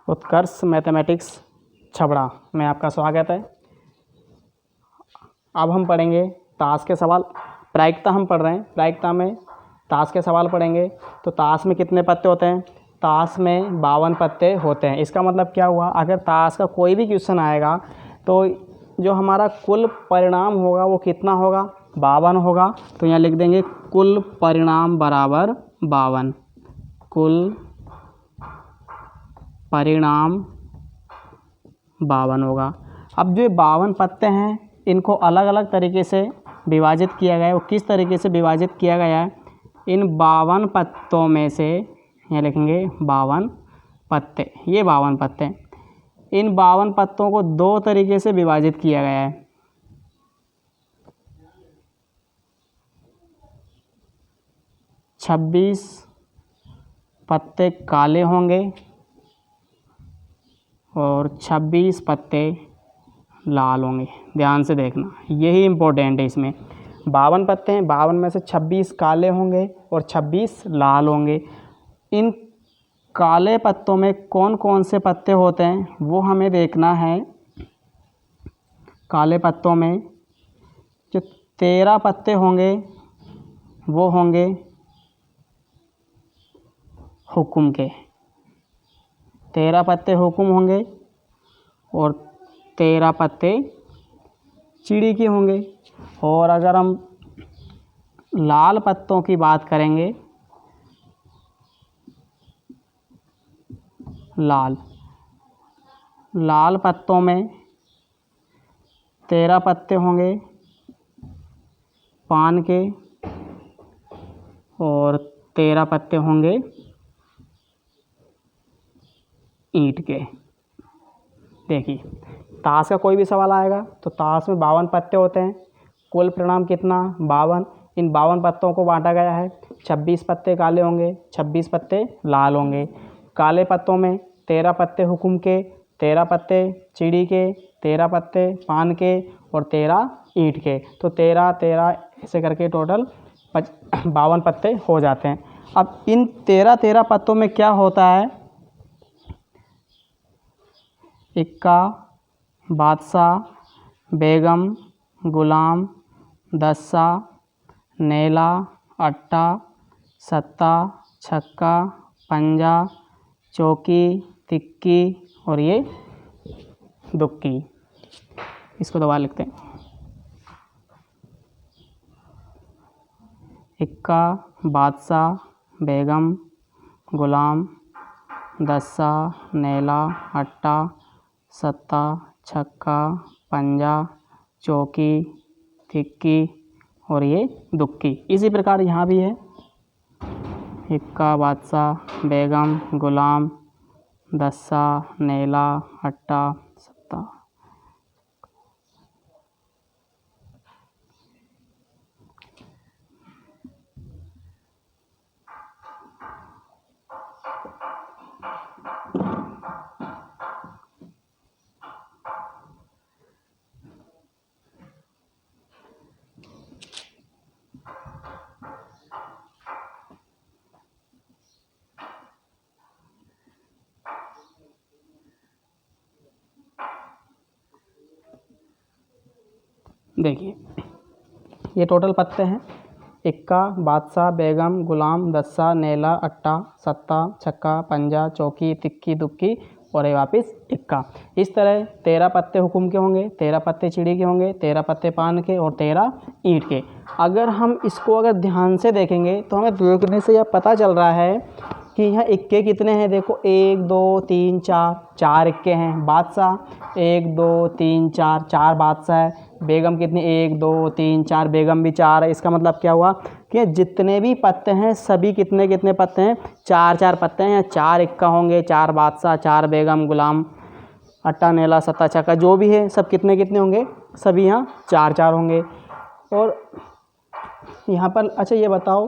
उत्कर्ष mathematics Chhabra में आपका स्वागत है। अब हम पढ़ेंगे ताश के सवाल। प्रायिकता हम पढ़ रहे हैं, प्रायिकता में ताश के सवाल पढ़ेंगे। तो ताश में कितने पत्ते होते हैं? ताश में 52 पत्ते होते हैं। इसका मतलब क्या हुआ, अगर ताश का कोई भी क्वेश्चन आएगा तो जो हमारा कुल परिणाम होगा वो कितना होगा? 52 होगा। तो यहाँ लिख देंगे कुल परिणाम बराबर 52। कुल परिणाम 52 होगा। अब जो 52 पत्ते हैं इनको अलग अलग तरीके से विभाजित किया गया है। वो किस तरीके से विभाजित किया गया है? इन 52 पत्तों में से यहाँ लिखेंगे 52 पत्ते, ये 52 पत्ते। इन 52 पत्तों को दो तरीके से विभाजित किया गया है। छब्बीस पत्ते काले होंगे और 26 पत्ते लाल होंगे। ध्यान से देखना, यही इम्पोर्टेंट है। इसमें 52 पत्ते हैं, 52 में से 26 काले होंगे और 26 लाल होंगे। इन काले पत्तों में कौन कौन से पत्ते होते हैं वो हमें देखना है। काले पत्तों में जो 13 पत्ते होंगे वो होंगे हुक्म के। 13 पत्ते हुक्म होंगे और 13 पत्ते चिड़ी के होंगे। और अगर हम लाल पत्तों की बात करेंगे, लाल पत्तों में 13 पत्ते होंगे पान के और 13 पत्ते होंगे ईंट के। देखिए, ताश का कोई भी सवाल आएगा तो ताश में 52 पत्ते होते हैं। कुल परिणाम कितना? 52। इन 52 पत्तों को बांटा गया है। 26 पत्ते काले होंगे, 26 पत्ते लाल होंगे। काले पत्तों में 13 पत्ते हुक्म के, 13 पत्ते चिड़ी के, 13 पत्ते पान के और 13 ईंट के। तो 13 ऐसे करके टोटल 52 पत्ते हो जाते हैं। अब इन 13 पत्तों में क्या होता है? इक्का, बादशाह, बेगम, गुलाम, दस्सा, नेला, अट्टा, सत्ता, छक्का, पंजा, चौकी, तिक्की और ये दुक्की। इसको दोबारा लिखते हैं। इक्का, बादशाह, बेगम, गुलाम, दस्सा, नेला, अट्टा, सत्ता, छक्का, पंजा, चौकी, तिक्की और ये दुक्की। इसी प्रकार यहाँ भी है। इक्का, बादशाह, बेगम, गुलाम, दस्सा, नेला, अट्टा, सत्ता। देखिए, ये टोटल पत्ते हैं। इक्का, बादशाह, बेगम, गुलाम, दस्सा, नेला, अट्टा, सत्ता, छक्का, पंजा, चौकी, तिक्की, दुक्की और ये वापस इक्का। इस तरह 13 पत्ते हुक्म के होंगे, 13 पत्ते चिड़ी के होंगे, 13 पत्ते पान के और 13 ईंट के। अगर हम इसको अगर ध्यान से देखेंगे तो हमें देखने से यह पता चल रहा है कि यहाँ इक्के कितने हैं। देखो, 1 2 3 4 इक्के हैं। बादशाह 1 2 3 4 बादशाह है। बेगम कितनी? 1 2 3 4, बेगम भी 4 है। इसका मतलब क्या हुआ कि जितने भी पत्ते हैं सभी कितने कितने पत्ते हैं? 4 पत्ते हैं। 4 इक्का होंगे, 4 बादशाह, 4 बेगम, गुलाम, अट्टा, नेला, सत्ता, छक्का, जो भी है सब कितने कितने होंगे? सभी यहाँ 4 होंगे। और यहाँ पर अच्छा ये बताओ,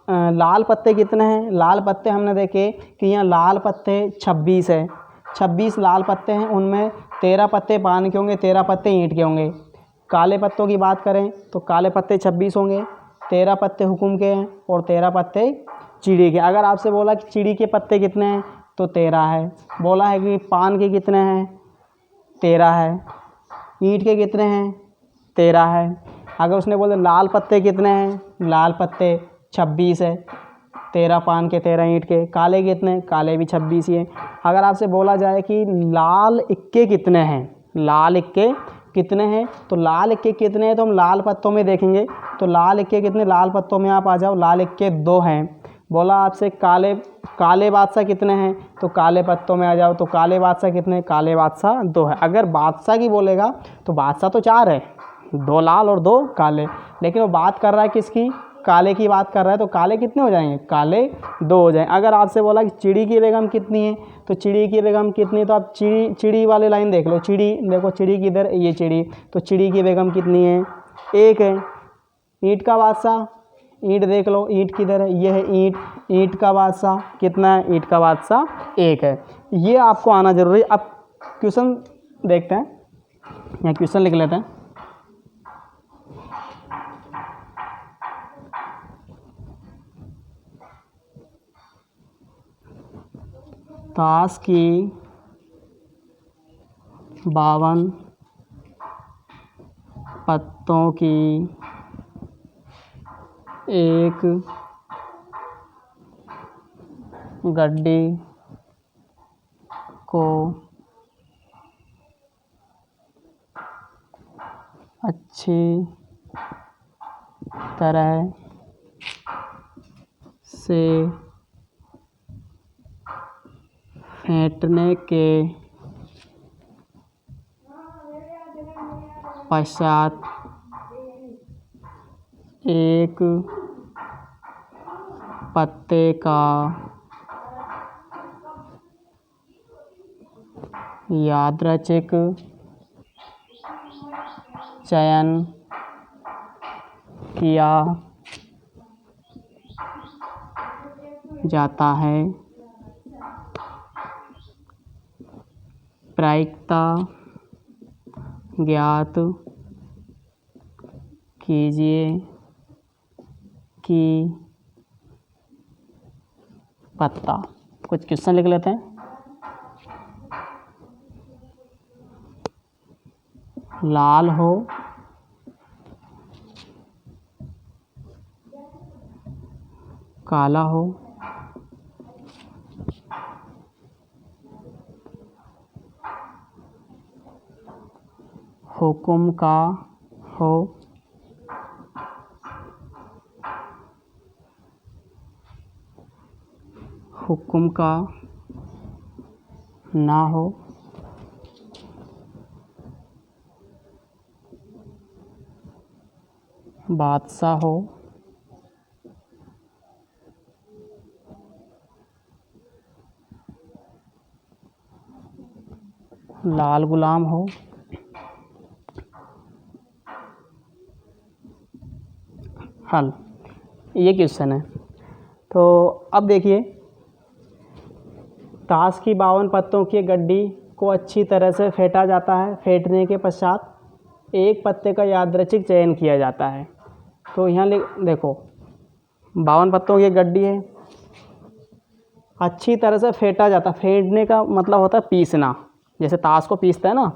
लाल पत्ते कितने हैं? लाल पत्ते हमने देखे कि यहाँ लाल पत्ते 26 है। 26 लाल पत्ते हैं, उनमें 13 पत्ते पान के होंगे, 13 पत्ते ईंट के होंगे। काले पत्तों की बात करें तो काले पत्ते 26 होंगे, 13 पत्ते हुक्म के हैं और 13 पत्ते चिड़ी के। अगर आपसे बोला कि चिड़ी के पत्ते कितने हैं तो 13 है। बोला है कि पान के कितने हैं, 13 है। ईंट के कितने हैं, 13 है। अगर उसने बोला लाल पत्ते कितने हैं, लाल पत्ते 26 है। 13 पान के 13 ईंट के। काले कितने, काले भी 26 ही हैं। अगर आपसे बोला जाए कि लाल इक्के कितने हैं, लाल इक्के कितने हैं, तो लाल इक्के कितने हैं तो हम लाल पत्तों में देखेंगे। तो लाल इक्के कितने, लाल पत्तों में आप आ जाओ, लाल इक्के 2 हैं। बोला आपसे काले बादशाह कितने हैं, तो काले पत्तों में आ जाओ, तो काले बादशाह कितने, काले बादशाह 2 है। अगर बादशाह की बोलेगा तो बादशाह तो 4 है, 2 लाल और 2 काले, लेकिन वो बात कर रहा है किसकी, काले की बात कर रहा है, तो काले कितने हो जाएंगे, काले 2 हो जाएंगे। अगर आपसे बोला कि चिड़ी की बेगम कितनी है, तो चिड़ी की बेगम कितनी, तो आप चिड़ी वाले लाइन देख लो। चिड़ी देखो, चिड़ी किधर, ये चिड़ी, तो चिड़ी की बेगम कितनी है, 1 है। ईंट का बादशाह, ईंट देख लो, ईंट किधर है, ये है ईंट। ईंट का बादशाह कितना है, ईंट का बादशाह 1 है। ये आपको आना जरूरी है। अब क्वेश्चन देखते हैं, यहाँ क्वेश्चन लिख लेते हैं। ताश की 52 पत्तों की एक गड्डी को अच्छी तरह से फेंटने के पश्चात एक पत्ते का यादृच्छिक चयन किया जाता है। प्रायिकता ज्ञात कीजिए कि पत्ता, कुछ क्वेश्चन लिख लेते हैं। लाल हो, काला हो, हुक्म का हो, हुक्म का ना हो, बादशाह हो, लाल गुलाम हो, हल। ये क्वेश्चन है। तो अब देखिए, ताश की 52 पत्तों की गड्डी को अच्छी तरह से फेंटा जाता है। फेंटने के पश्चात एक पत्ते का यादृच्छिक चयन किया जाता है। तो यहाँ देखो, 52 पत्तों की गड्डी है, अच्छी तरह से फेंटा जाता है। फेंटने का मतलब होता है पीसना, जैसे ताश को पीसता है ना,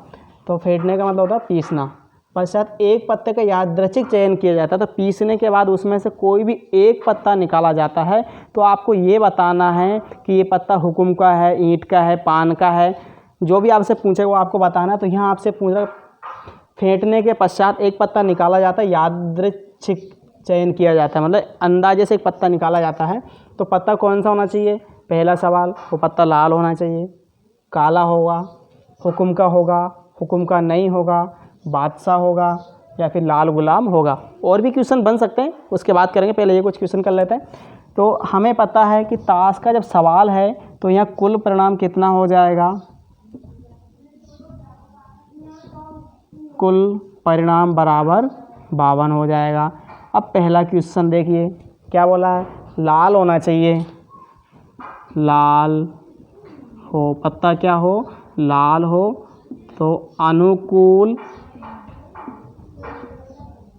तो फेंटने का मतलब होता है पीसना। पश्चात एक पत्ते का यादृच्छिक चयन किया जाता है। तो पीसने के बाद उसमें से कोई भी एक पत्ता निकाला जाता है। तो आपको ये बताना है कि ये पत्ता हुक्म का है, ईंट का है, पान का है, जो भी आपसे पूछे वो आपको बताना है। तो यहाँ आपसे पूछ रहा, फेंटने के पश्चात एक पत्ता निकाला जाता है, यादृच्छिक चयन किया जाता है, मतलब अंदाजे से एक पत्ता निकाला जाता है। तो पत्ता कौन सा होना चाहिए, पहला सवाल, वो पत्ता लाल होना चाहिए, काला होगा, हुक्म का होगा, हुक्म का नहीं होगा, बादशाह होगा, या फिर लाल गुलाम होगा। और भी क्वेश्चन बन सकते हैं, उसके बाद करेंगे, पहले ये कुछ क्वेश्चन कर लेते हैं। तो हमें पता है कि ताश का जब सवाल है तो यहाँ कुल परिणाम कितना हो जाएगा, कुल परिणाम बराबर 52 हो जाएगा। अब पहला क्वेश्चन देखिए, क्या बोला है, लाल होना चाहिए, लाल हो, पत्ता क्या हो, लाल हो, तो अनुकूल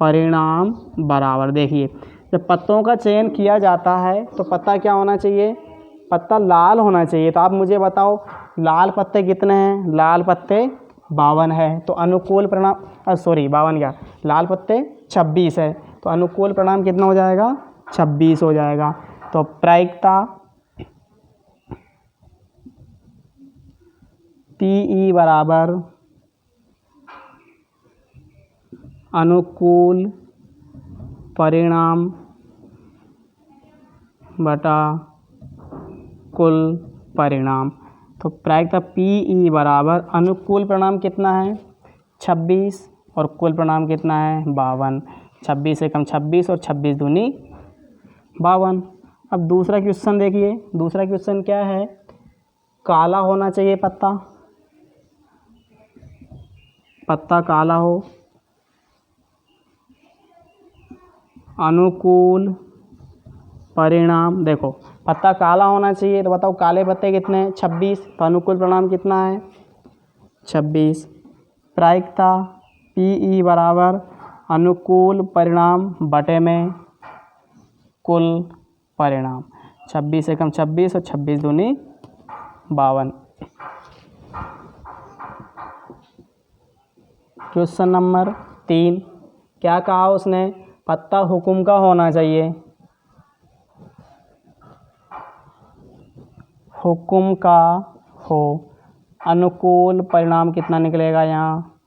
परिणाम बराबर। देखिए, जब पत्तों का चयन किया जाता है तो पत्ता क्या होना चाहिए, पत्ता लाल होना चाहिए। तो आप मुझे बताओ लाल पत्ते कितने हैं? लाल पत्ते 52 है। तो अनुकूल परिणाम 52 क्या, लाल पत्ते 26 है। तो अनुकूल परिणाम कितना हो जाएगा? 26 हो जाएगा। तो प्रायिकता PE बराबर अनुकूल परिणाम बटा कुल परिणाम। तो प्रायिकता PE बराबर अनुकूल परिणाम कितना है? 26 और कुल परिणाम कितना है? 52। 26 से कम 26 और 26 दूनी 52। अब दूसरा क्वेश्चन देखिए। दूसरा क्वेश्चन क्या है? काला होना चाहिए पत्ता, पत्ता काला हो, अनुकूल परिणाम, देखो पत्ता काला होना चाहिए। तो बताओ काले पत्ते कितने हैं? 26। तो अनुकूल परिणाम कितना है? 26। प्रायिकता PE बराबर अनुकूल परिणाम बटे में कुल परिणाम। 26 से कम 26 और 26 दूनी 52। क्वेश्चन नंबर 3 क्या कहा उसने? पत्ता हुक्म का होना चाहिए, हुक्म का हो, अनुकूल परिणाम कितना निकलेगा यहाँ?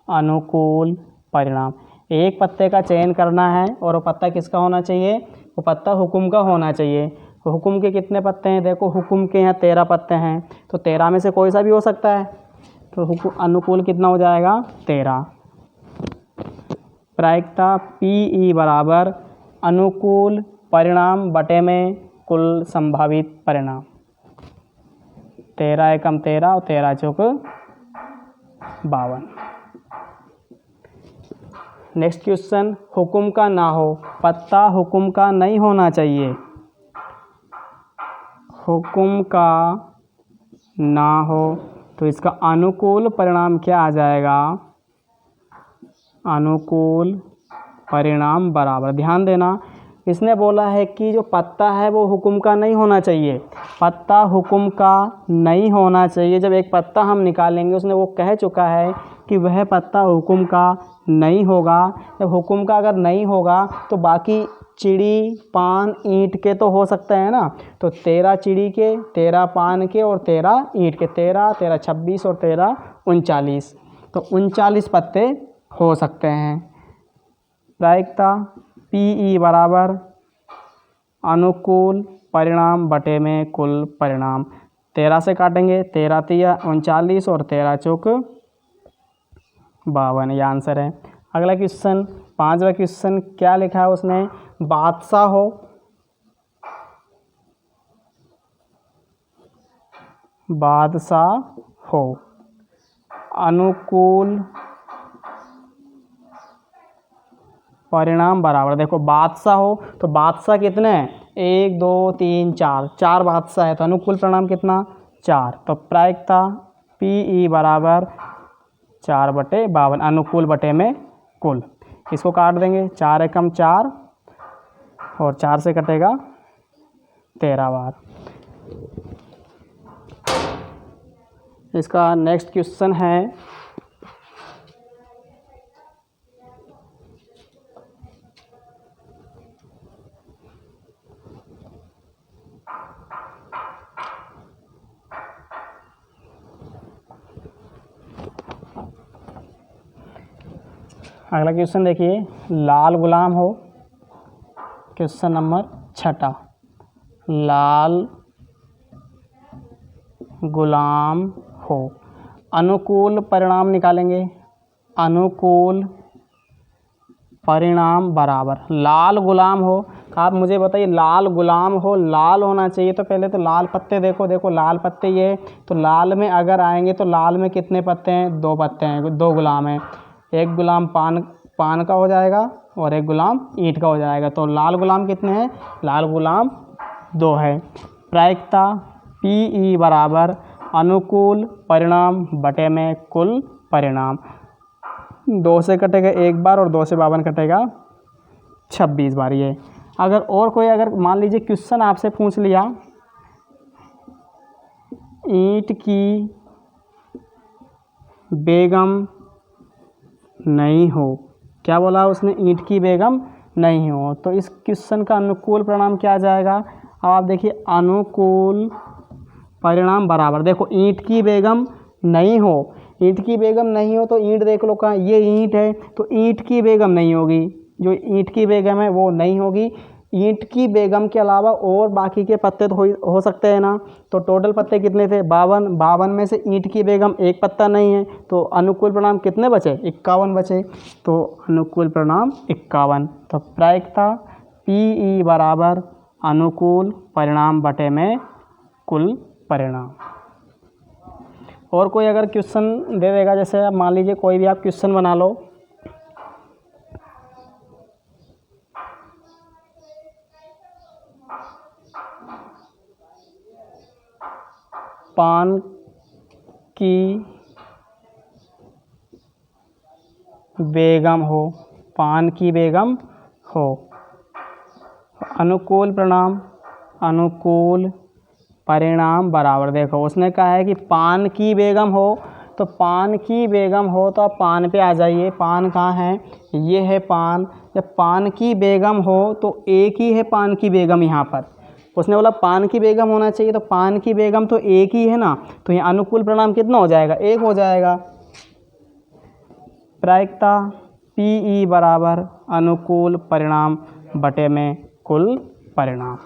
अनुकूल परिणाम। एक पत्ते का चयन करना है और वो पत्ता किसका होना चाहिए? वो पत्ता हुक्म का होना चाहिए। तो हुक्म के कितने पत्ते हैं? देखो हुक्म के यहाँ 13 पत्ते हैं। तो 13 में से कोई सा भी हो सकता है। तो अनुकूल कितना हो जाएगा? 13। प्रायिकता PE बराबर अनुकूल परिणाम बटे में कुल संभावित परिणाम। 13 एकम 13 और 13 चौक 52। नेक्स्ट क्वेश्चन, हुक्म का ना हो, पत्ता हुक्म का नहीं होना चाहिए, हुक्म का ना हो। तो इसका अनुकूल परिणाम क्या आ जाएगा? अनुकूल परिणाम बराबर, ध्यान देना इसने बोला है कि जो पत्ता है वो हुक्म का नहीं होना चाहिए। पत्ता हुक्म का नहीं होना चाहिए। जब एक पत्ता हम निकालेंगे उसने वो कह चुका है कि वह पत्ता हुक्म का नहीं होगा। जब हुक्म का अगर नहीं होगा तो बाकी चिड़ी पान ईंट के तो हो सकते हैं ना। तो 13 चिड़ी के, 13 पान के और 13 ईंट के, 13 13 26 और 13 39। तो 39 पत्ते हो सकते हैं। प्रायिकता PE बराबर अनुकूल परिणाम बटे में कुल परिणाम। 13 से काटेंगे, 13 तिया 39 और 13 चौक 52, ये आंसर है। अगला क्वेश्चन, 5वां क्वेश्चन क्या लिखा है उसने? बादशाह हो, बादशाह हो, अनुकूल परिणाम बराबर। देखो बादशाह हो तो बादशाह कितने हैं? 1 2 3 4, 4 बादशाह है। तो अनुकूल परिणाम कितना? 4। तो प्रायिकता PE बराबर 4/52, अनुकूल बटे में कुल। इसको काट देंगे, 4 एकम 4 और 4 से कटेगा 13 बार। इसका नेक्स्ट क्वेश्चन है अगला क्वेश्चन देखिए, लाल गुलाम हो। क्वेश्चन नंबर 6, लाल गुलाम हो, अनुकूल परिणाम निकालेंगे। अनुकूल परिणाम बराबर लाल गुलाम हो। आप मुझे बताइए लाल गुलाम हो, लाल होना चाहिए। तो पहले तो लाल पत्ते देखो, देखो लाल पत्ते ये, तो लाल में अगर आएंगे तो लाल में कितने पत्ते हैं? 2 पत्ते हैं, 2 गुलाम हैं। एक गुलाम पान का हो जाएगा और एक गुलाम ईंट का हो जाएगा। तो लाल गुलाम कितने हैं? लाल गुलाम 2 है। प्रायिकता PE बराबर अनुकूल परिणाम बटे में कुल परिणाम। 2 से कटेगा 1 बार और 2 से 52 कटेगा 26 बार। ये अगर और कोई अगर मान लीजिए क्वेश्चन आपसे पूछ लिया ईंट की बेगम नहीं हो। क्या बोला उसने? ईंट की बेगम नहीं हो। तो इस क्वेश्चन का अनुकूल परिणाम क्या आ जाएगा? अब आप देखिए, अनुकूल परिणाम बराबर, देखो ईंट की बेगम नहीं हो, ईंट की बेगम नहीं हो तो ईंट देख लो कहाँ, ये ईंट है तो ईंट की बेगम नहीं होगी, जो ईंट की बेगम है वो नहीं होगी। ईंट की बेगम के अलावा और बाकी के पत्ते तो हो सकते हैं ना। तो टोटल पत्ते कितने थे? 52। 52 में से ईंट की बेगम एक पत्ता नहीं है, तो अनुकूल परिणाम कितने बचे? 51 बचे। तो अनुकूल परिणाम 51। तो प्रायिकता PE बराबर अनुकूल परिणाम बटे में कुल परिणाम। और कोई अगर क्वेश्चन दे देगा, जैसे आप मान लीजिए कोई भी आप क्वेश्चन बना लो, पान की बेगम हो, पान की बेगम हो, अनुकूल परिणाम, अनुकूल परिणाम बराबर, देखो उसने कहा है कि पान की बेगम हो, तो पान की बेगम हो तो आप पान पे आ जाइए। पान कहाँ है? ये है पान। जब पान की बेगम हो तो एक ही है पान की बेगम यहाँ पर। उसने बोला पान की बेगम होना चाहिए, तो पान की बेगम तो एक ही है ना, तो यहाँ अनुकूल परिणाम कितना हो जाएगा? एक हो जाएगा। प्रायिकता PE बराबर अनुकूल परिणाम बटे में कुल परिणाम।